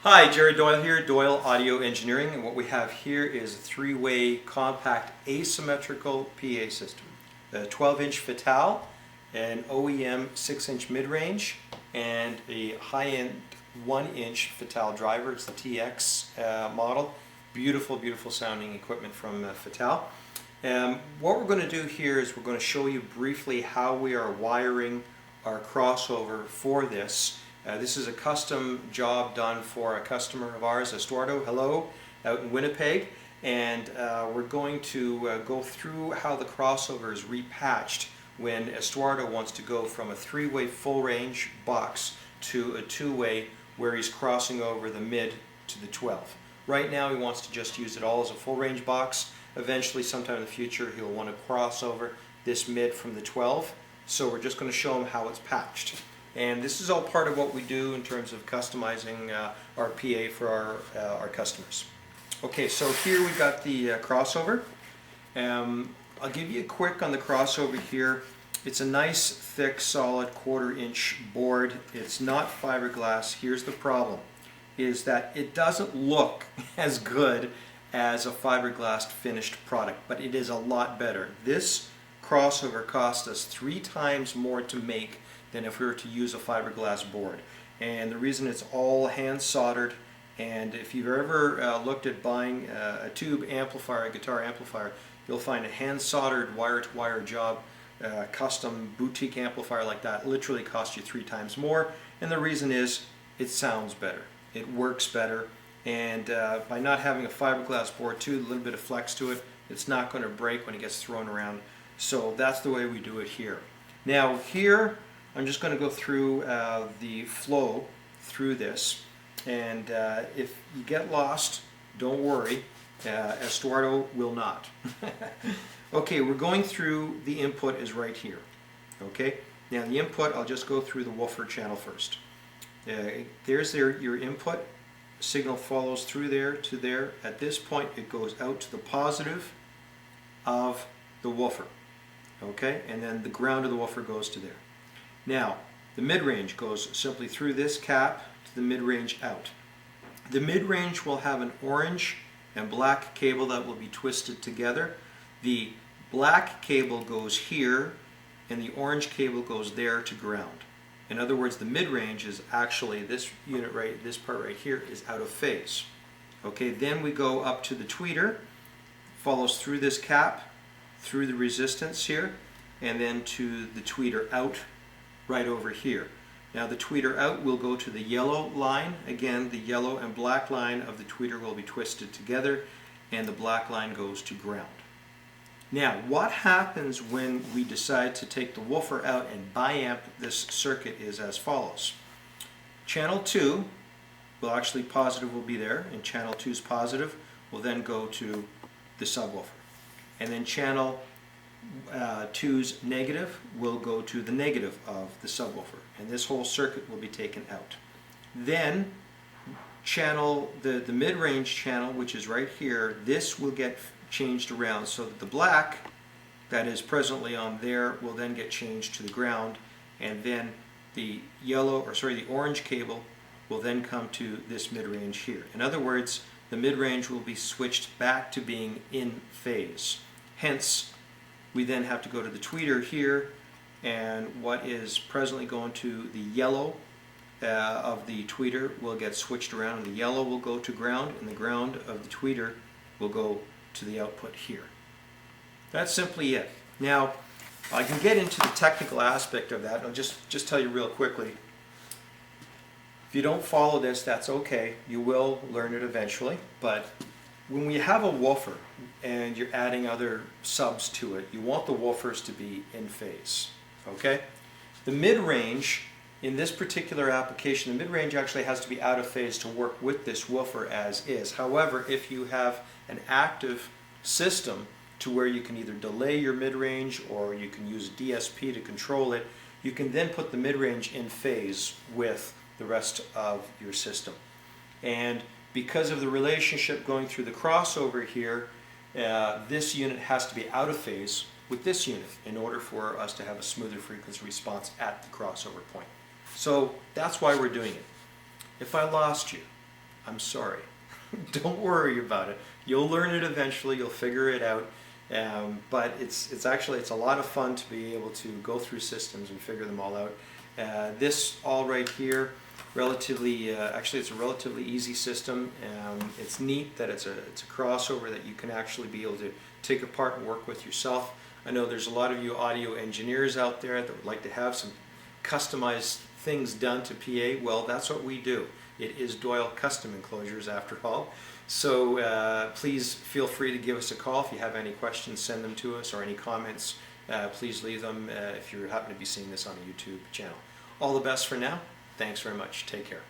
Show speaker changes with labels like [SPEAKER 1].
[SPEAKER 1] Hi, Jared Doyle here, Doyle Audio Engineering, and what we have here is a three-way compact asymmetrical PA system. A 12-inch Fatale, an OEM 6-inch mid-range, and a high-end 1-inch Fatale driver. It's the TX model. Beautiful, beautiful sounding equipment from Fatale. What we're going to do here is we're going to show you briefly how we are wiring our crossover for this. This is a custom job done for a customer of ours, Estuardo, hello, out in Winnipeg, and we're going to go through how the crossover is repatched when Estuardo wants to go from a three-way full range box to a two-way where he's crossing over the mid to the 12. Right now he wants to just use it all as a full range box. Eventually, sometime in the future, he'll want to cross over this mid from the 12, so we're just going to show him how it's patched. And this is all part of what we do in terms of customizing our PA for our customers. Okay, so here we've got the crossover. I'll give you a quick on the crossover here. It's a nice, thick, solid 1/4 inch board. It's not fiberglass. Here's the problem, is that it doesn't look as good as a fiberglass finished product, but it is a lot better. This crossover cost us 3 times more to make than if we were to use a fiberglass board. And the reason it's all hand soldered, and if you've ever looked at buying a tube amplifier, a guitar amplifier, you'll find a hand soldered wire-to-wire job, custom boutique amplifier like that literally costs you 3 times more, and the reason is it sounds better, it works better, and by not having a fiberglass board too, a little bit of flex to it, it's not going to break when it gets thrown around. So that's the way we do it here. Now here I'm just going to go through the flow through this, and if you get lost, don't worry, Estuardo will not. Okay, we're going through, the input is right here. Okay, now the input, I'll just go through the woofer channel first. There's your input, signal follows through there to there. At this point it goes out to the positive of the woofer. Okay, and then the ground of the woofer goes to there. Now, the mid-range goes simply through this cap to the mid-range out. The mid-range will have an orange and black cable that will be twisted together. The black cable goes here and the orange cable goes there to ground. In other words, the mid-range is actually this unit right, this part right here is out of phase. Okay, then we go up to the tweeter, follows through this cap, through the resistance here, and then to the tweeter out right over here. Now the tweeter out will go to the yellow line. Again, the yellow and black line of the tweeter will be twisted together, and the black line goes to ground. Now, what happens when we decide to take the woofer out and biamp this circuit is as follows. Channel 2 will actually, positive will be there, and channel 2's positive will then go to the subwoofer. And then channel 2's negative will go to the negative of the subwoofer, and this whole circuit will be taken out. Then channel, the mid-range channel, which is right here, this will get changed around so that the black that is presently on there will then get changed to the ground, and then the the orange cable will then come to this mid-range here. In other words, the mid-range will be switched back to being in phase. Hence, we then have to go to the tweeter here, and what is presently going to the yellow of the tweeter will get switched around, and the yellow will go to ground, and the ground of the tweeter will go to the output here. That's simply it. Now, I can get into the technical aspect of that. I'll just tell you real quickly. If you don't follow this, that's okay. You will learn it eventually, but when we have a woofer and you're adding other subs to it, you want the woofers to be in phase. Okay? The mid-range, in this particular application, the mid-range actually has to be out of phase to work with this woofer as is. However, if you have an active system to where you can either delay your mid-range or you can use DSP to control it, you can then put the mid-range in phase with the rest of your system. And because of the relationship going through the crossover here, this unit has to be out of phase with this unit in order for us to have a smoother frequency response at the crossover point. So that's why we're doing it. If I lost you, I'm sorry. Don't worry about it. You'll learn it eventually. You'll figure it out. But it's actually a lot of fun to be able to go through systems and figure them all out. This all right here, actually it's a relatively easy system. It's neat that it's a crossover that you can actually be able to take apart and work with yourself. I know there's a lot of you audio engineers out there that would like to have some customized things done to PA. Well, that's what we do. It is Doyle Custom Enclosures after all. So please feel free to give us a call. If you have any questions, send them to us, or any comments, please leave them if you happen to be seeing this on a YouTube channel. All the best for now. Thanks very much. Take care.